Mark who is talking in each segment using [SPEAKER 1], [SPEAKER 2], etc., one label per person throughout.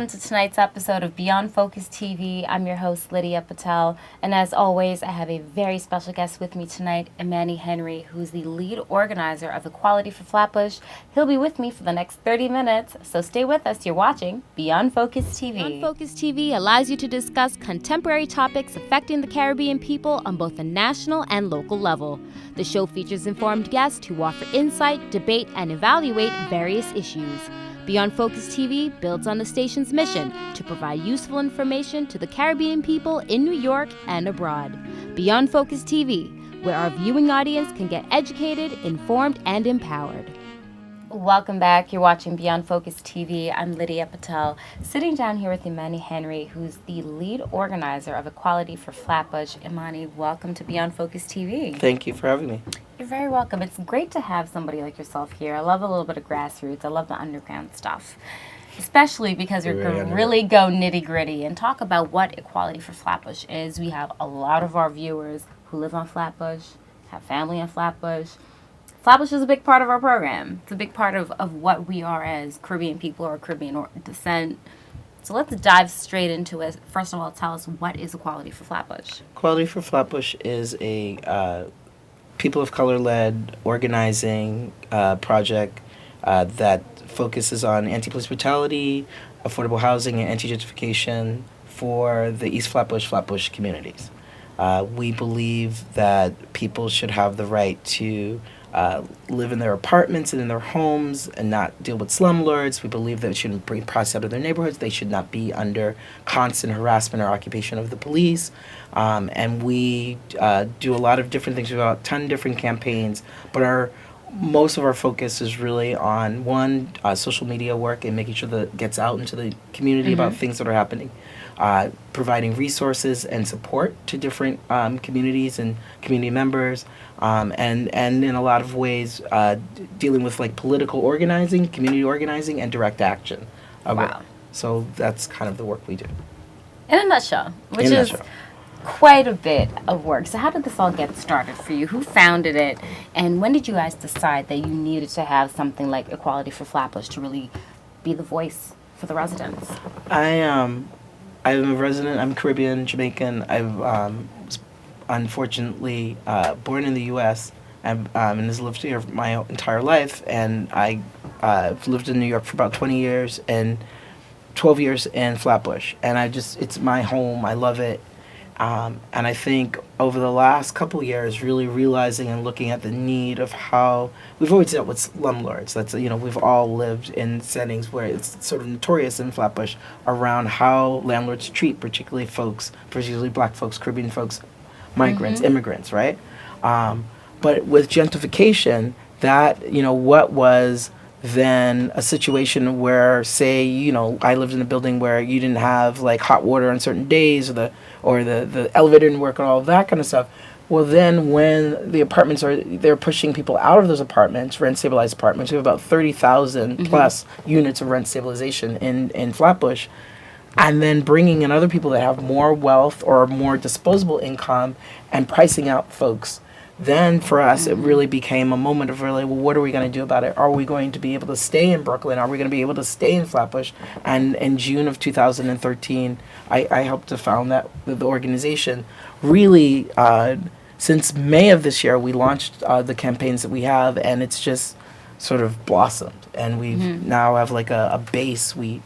[SPEAKER 1] welcome to tonight's episode of Beyond Focus TV. I'm your host, Lydia Patel, and as always, I have a very special guest with me tonight, Imani Henry, who's the lead organizer of Equality for Flatbush. He'll be with me for the next 30 minutes, so stay with us. You're watching Beyond Focus TV. Beyond Focus TV allows you to discuss contemporary topics affecting the Caribbean people on both a national and local level. The show features informed guests who offer insight, debate, and evaluate various issues. Beyond Focus TV builds on the station's mission to provide useful information to the Caribbean people in New York and abroad. Beyond Focus TV, where our viewing audience can get educated, informed, and empowered. Welcome back. You're watching Beyond Focus TV. I'm Lydia Patel, sitting down here with Imani Henry, who's the lead organizer of Equality for Flatbush. Imani, welcome to Beyond Focus TV.
[SPEAKER 2] Thank you for having me.
[SPEAKER 1] You're very welcome. It's great to have somebody like yourself here. I love a little bit of grassroots. I love the underground stuff, especially because we're going to really go nitty gritty and talk about what Equality for Flatbush is. We have a lot of our viewers who live on Flatbush, have family on Flatbush. Flatbush is a big part of our program. It's a big part of what we are as Caribbean people or Caribbean descent. So let's dive straight into it. First of all, tell us, what is Equality for Flatbush?
[SPEAKER 2] Equality for Flatbush is a people of color-led organizing project that focuses on anti-police brutality, affordable housing, and anti-gentrification for the East Flatbush communities. We believe that people should have the right to live in their apartments and in their homes and not deal with slumlords. We believe that it shouldn't bring process out of their neighborhoods. They should not be under constant harassment or occupation of the police. And we do a lot of different things. We have about 10 different campaigns, but most of our focus is really on, one, social media work and making sure that it gets out into the community about things that are happening. Providing resources and support to different communities and community members, and in a lot of ways dealing with like political organizing, community organizing, and direct action.
[SPEAKER 1] Wow.
[SPEAKER 2] So that's kind of the work we do.
[SPEAKER 1] In a nutshell, which is quite a bit of work. So how did this all get started for you? Who founded it? And when did you guys decide that you needed to have something like Equality for Flatbush to really be the voice for the residents?
[SPEAKER 2] I'm a resident. I'm Caribbean, Jamaican. I've was unfortunately born in the U.S. and has lived here my entire life. And I've lived in New York for about 20 years and 12 years in Flatbush. And it's my home. I love it. And I think over the last couple of years, really realizing and looking at the need of how we've always dealt with slumlords. That's, we've all lived in settings where it's sort of notorious in Flatbush around how landlords treat particularly black folks, Caribbean folks, migrants, immigrants, right? But with gentrification, what was then a situation where, say, I lived in a building where you didn't have like hot water on certain days, or the elevator didn't work, and all of that kind of stuff. Well, then when the apartments they're pushing people out of those apartments, rent stabilized apartments. We have about 30,000 plus units of rent stabilization in Flatbush, and then bringing in other people that have more wealth or more disposable income and pricing out folks. Then for us, it really became a moment of really, well, what are we going to do about it? Are we going to be able to stay in Brooklyn? Are we going to be able to stay in Flatbush? And in June of 2013, I helped to found the organization. Really, since May of this year, we launched the campaigns that we have, and it's just sort of blossomed. And we now have like a base. We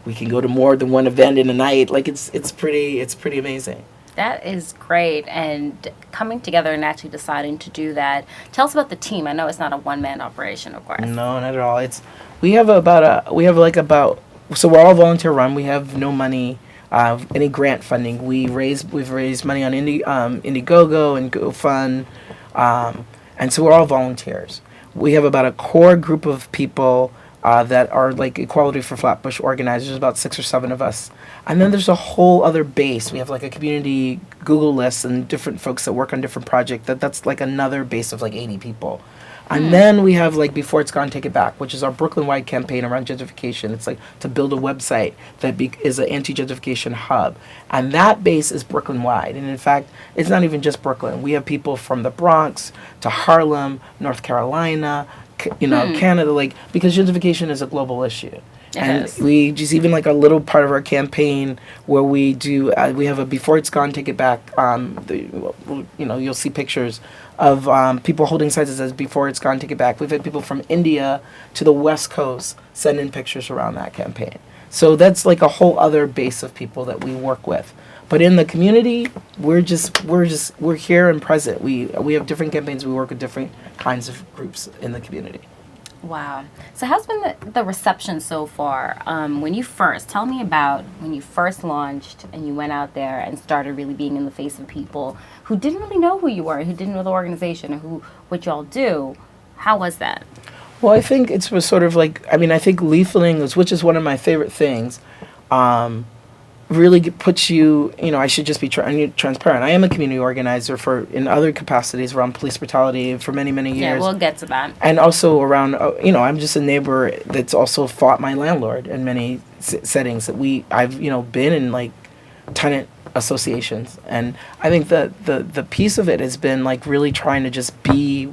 [SPEAKER 2] can go to more than one event in a night. Like it's pretty amazing.
[SPEAKER 1] That is great, and coming together and actually deciding to do that. Tell us about the team. I know it's not a one-man operation, of course.
[SPEAKER 2] No, not at all. So we're all volunteer run. We have no money, any grant funding. We've raised money on Indiegogo and GoFund, and so we're all volunteers. We have about a core group of people that are like Equality for Flatbush organizers, about 6 or 7 of us. And then there's a whole other base. We have like a community Google list and different folks that work on different projects. That's like another base of like 80 people. And then we have like Before It's Gone, Take It Back, which is our Brooklyn-wide campaign around gentrification. It's like to build a website that is an anti-gentrification hub. And that base is Brooklyn-wide. And in fact, it's not even just Brooklyn. We have people from the Bronx to Harlem, North Carolina, Canada, because gentrification is a global issue. And
[SPEAKER 1] is.
[SPEAKER 2] we just, even like a little part of our campaign where we do, we have a Before It's Gone, Take It Back. You'll see pictures of people holding signs that says Before It's Gone, Take It Back. We've had people from India to the West Coast send in pictures around that campaign. So that's like a whole other base of people that we work with. But in the community, we're here and present. We have different campaigns. We work with different kinds of groups in the community.
[SPEAKER 1] Wow. So how's been the reception so far? Tell me about when you first launched and you went out there and started really being in the face of people who didn't really know who you were, who didn't know the organization, or what y'all do. How was that?
[SPEAKER 2] Well, I think it was sort of like, I think leafleting, which is one of my favorite things, really puts you, I should just be transparent. I am a community organizer in other capacities around police brutality for many, many years.
[SPEAKER 1] Yeah, we'll get to that.
[SPEAKER 2] And also around, I'm just a neighbor that's also fought my landlord in many settings that I've been in like tenant associations. And I think the piece of it has been like really trying to just be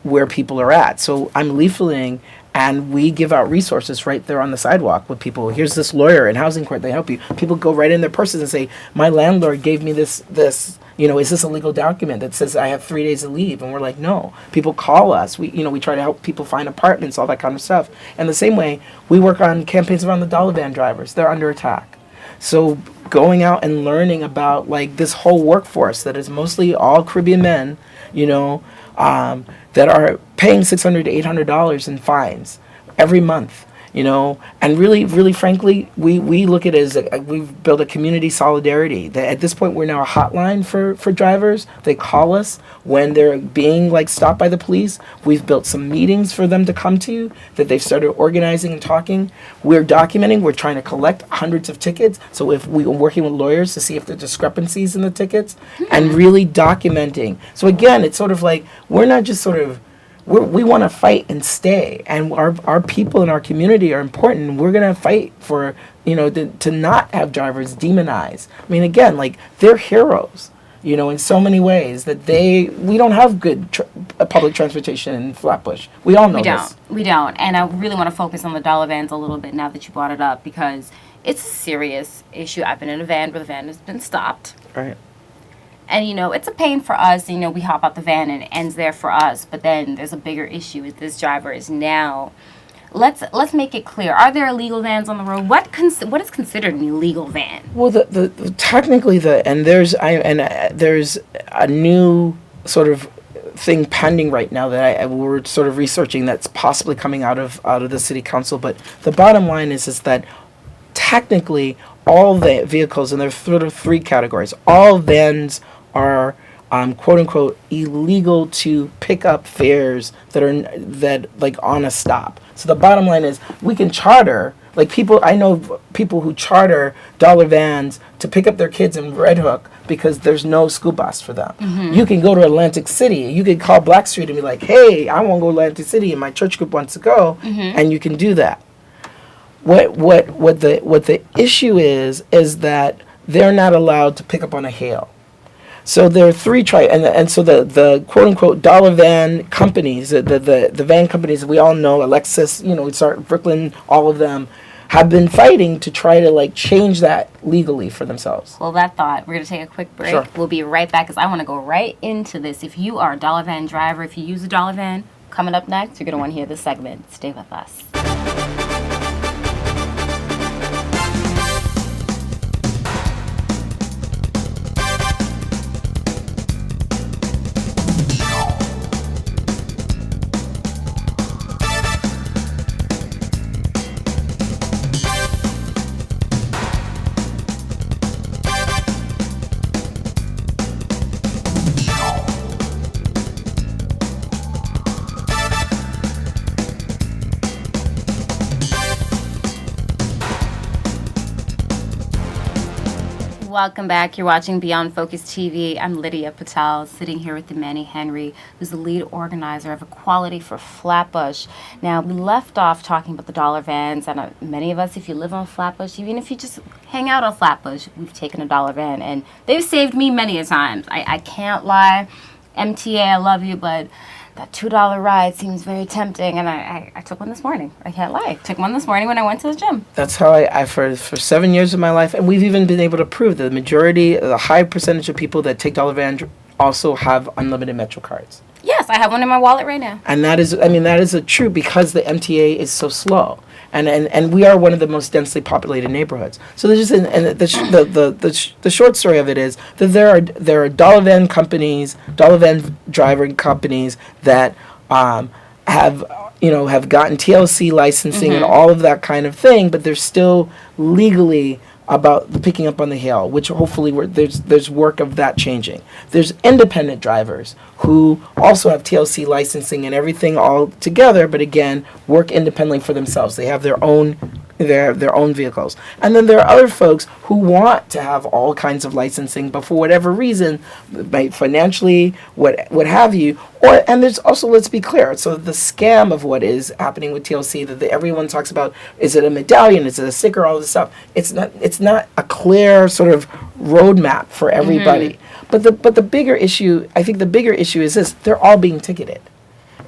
[SPEAKER 2] where people are at. So I'm leafleting, and we give out resources right there on the sidewalk with people. Here's this lawyer in housing court, they help you. People go right in their purses and say, my landlord gave me this, is this a legal document that says I have 3 days of leave? And we're like, no. People call us. We try to help people find apartments, all that kind of stuff. And the same way, we work on campaigns around the dollar van drivers. They're under attack. So going out and learning about like this whole workforce that is mostly all Caribbean men, that are paying $600 to $800 in fines every month, and really, really frankly, we look at it as we've built a community solidarity. That at this point, we're now a hotline for drivers. They call us when they're being like stopped by the police. We've built some meetings for them to come to that they've started organizing and talking. We're documenting. We're trying to collect hundreds of tickets. So if we're working with lawyers to see if there are discrepancies in the tickets and really documenting. So again, it's sort of like we're not just sort of we want to fight and stay, and our people in our community are important. We're going to fight for to not have drivers demonized. Again, like they're heroes, in so many ways that we don't have good public transportation in Flatbush. We all know this.
[SPEAKER 1] We don't. And I really want to focus on the dollar vans a little bit now that you brought it up, because it's a serious issue. I've been in a van where the van has been stopped.
[SPEAKER 2] Right.
[SPEAKER 1] And, it's a pain for us. We hop out the van and it ends there for us. But then there's a bigger issue with this driver is now. Let's make it clear. Are there illegal vans on the road? What is considered an illegal van?
[SPEAKER 2] Well, technically there's a new sort of thing pending right now that we're sort of researching that's possibly coming out of the city council. But the bottom line is that technically all the vehicles, and there's sort of three categories. All vans are quote unquote illegal to pick up fares that like on a stop. So the bottom line is we can charter, like I know people who charter dollar vans to pick up their kids in Red Hook because there's no school bus for them. Mm-hmm. You can go to Atlantic City. You can call Blackstreet and be like, hey, I want to go to Atlantic City and my church group wants to go, and you can do that. What the issue is that they're not allowed to pick up on a hail. So there are three and so the quote unquote dollar van companies, the van companies that we all know, Alexis, we start Brooklyn, all of them have been fighting to try to like change that legally for themselves.
[SPEAKER 1] Well, that thought, we're going to take a quick break.
[SPEAKER 2] Sure.
[SPEAKER 1] We'll be right back because I want to go right into this. If you are a dollar van driver, if you use a dollar van, coming up next, you're going to want to hear this segment. Stay with us. Welcome back. You're watching Beyond Focus TV. I'm Lydia Patel, sitting here with Imani Henry, who's the lead organizer of Equality for Flatbush. Now, we left off talking about the dollar vans, and many of us, if you live on Flatbush, even if you just hang out on Flatbush, we've taken a dollar van, and they've saved me many a times. I can't lie. MTA, I love you, but that $2 ride seems very tempting, and I took one this morning. I can't lie. Took one this morning when I went to the gym.
[SPEAKER 2] That's how I for 7 years of my life, and we've even been able to prove that the high percentage of people that take dollar van also have unlimited Metro cards.
[SPEAKER 1] Yes, I have one in my wallet right now.
[SPEAKER 2] And that is a true, because the MTA is so slow. And we are one of the most densely populated neighborhoods. So there's just the short story of it is that there are dollar van driver companies that have gotten TLC licensing and all of that kind of thing, but they're still legally about the picking up on the hill, which hopefully there's work of that changing. There's independent drivers who also have TLC licensing and everything all together, but again, work independently for themselves. They have their own vehicles. And then there are other folks who want to have all kinds of licensing, but for whatever reason, financially, what have you, and there's also, let's be clear, so the scam of what is happening with TLC that everyone talks about, is it a medallion, is it a sticker, all this stuff, it's not a clear sort of roadmap for everybody. But the bigger issue, I think the bigger issue is this: they're all being ticketed.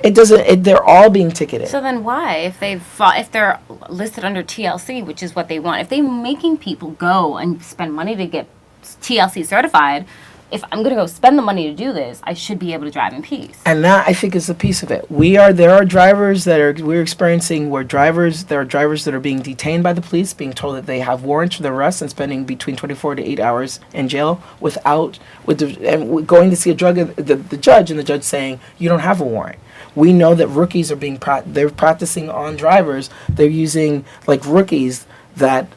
[SPEAKER 2] They're all being ticketed.
[SPEAKER 1] So then why, if they're listed under TLC, which is what they want, if they're making people go and spend money to get TLC certified, if I'm going to go spend the money to do this, I should be able to drive in peace.
[SPEAKER 2] And that, I think, is a piece of it. There are drivers we're experiencing there are drivers that are being detained by the police, being told that they have warrants for their arrest and spending between 24 to 8 hours in jail and going to see the judge, and the judge saying, you don't have a warrant. We know that rookies are they're practicing on drivers. They're using rookies that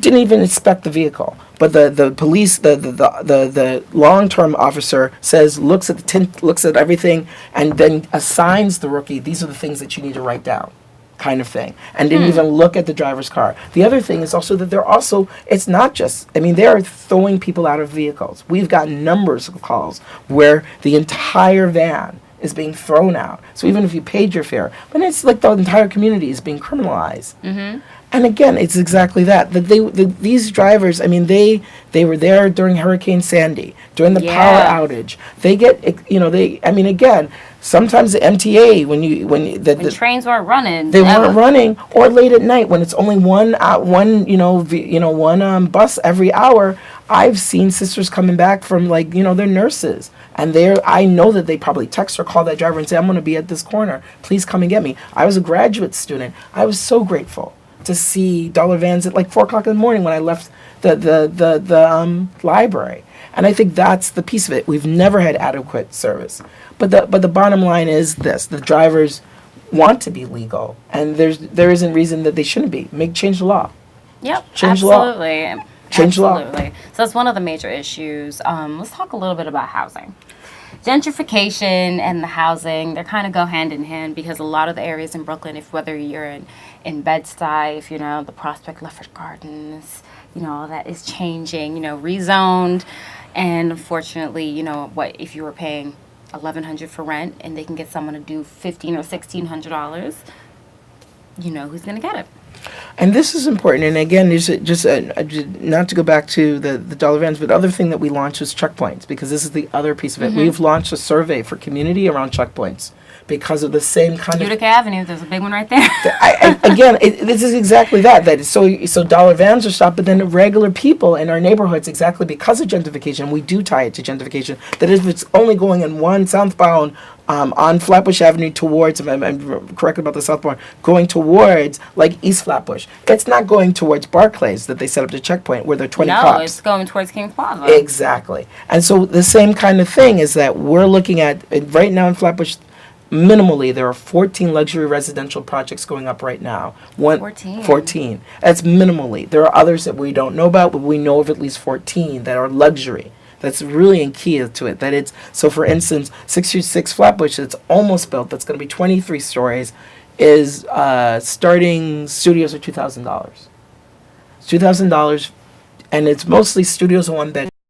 [SPEAKER 2] didn't even inspect the vehicle. But the police, the long-term officer looks at the tint, looks at everything, and then assigns the rookie, these are the things that you need to write down, kind of thing, and didn't even look at the driver's car. The other thing is also that it's not just, they are throwing people out of vehicles. We've got numbers of calls where the entire van is being thrown out. So even if you paid your fare, but it's like the entire community is being criminalized. And again, it's exactly that. These drivers, they were there during Hurricane Sandy, during the power outage. They get, again, sometimes the MTA, when
[SPEAKER 1] trains weren't running,
[SPEAKER 2] they weren't running, or late at night when it's only one bus every hour. I've seen sisters coming back from they're nurses, and I know that they probably text or call that driver and say, I'm going to be at this corner, please come and get me. I was a graduate student. I was so grateful to see dollar vans at 4 o'clock in the morning when I left the library. And I think that's the piece of it. We've never had adequate service. But the bottom line is this: the drivers want to be legal, and there isn't reason that they shouldn't be. Change the law.
[SPEAKER 1] Yep,
[SPEAKER 2] change
[SPEAKER 1] absolutely.
[SPEAKER 2] The law. Change the law.
[SPEAKER 1] Absolutely. So that's one of the major issues. Let's talk a little bit about housing. Gentrification and the housing, they kind of go hand in hand, because a lot of the areas in Brooklyn, whether you're in Bed-Stuy, if the Prospect Leffert Gardens, that is changing, rezoned. And unfortunately, if you were paying $1,100 for rent and they can get someone to do $1,500 or $1,600, who's going to get it?
[SPEAKER 2] And this is important. And again, there's just not to go back to the dollar vans, but the other thing that we launched was checkpoints, because this is the other piece of it. We've launched a survey for community around checkpoints because of the same kind of...
[SPEAKER 1] Utica Avenue, there's a big one right there.
[SPEAKER 2] This is exactly that. So dollar vans are stopped, but then regular people in our neighborhoods, exactly because of gentrification, we do tie it to gentrification, that if it's only going in one southbound on Flatbush Avenue towards, I'm correct about the southbound, going towards East Flatbush. It's not going towards Barclays that they set up the checkpoint where there are 20 cops.
[SPEAKER 1] No, it's going towards Kings Plaza.
[SPEAKER 2] Exactly. And so the same kind of thing is that we're looking at, right now in Flatbush, minimally, there are 14 luxury residential projects going up right now. 14. That's minimally. There are others that we don't know about, but we know of at least 14 that are luxury. That's really key to it. So for instance, 636 Flatbush, that's almost built, that's going to be 23 stories, is starting studios are $2,000. $2,000, and it's mostly studios in one bed.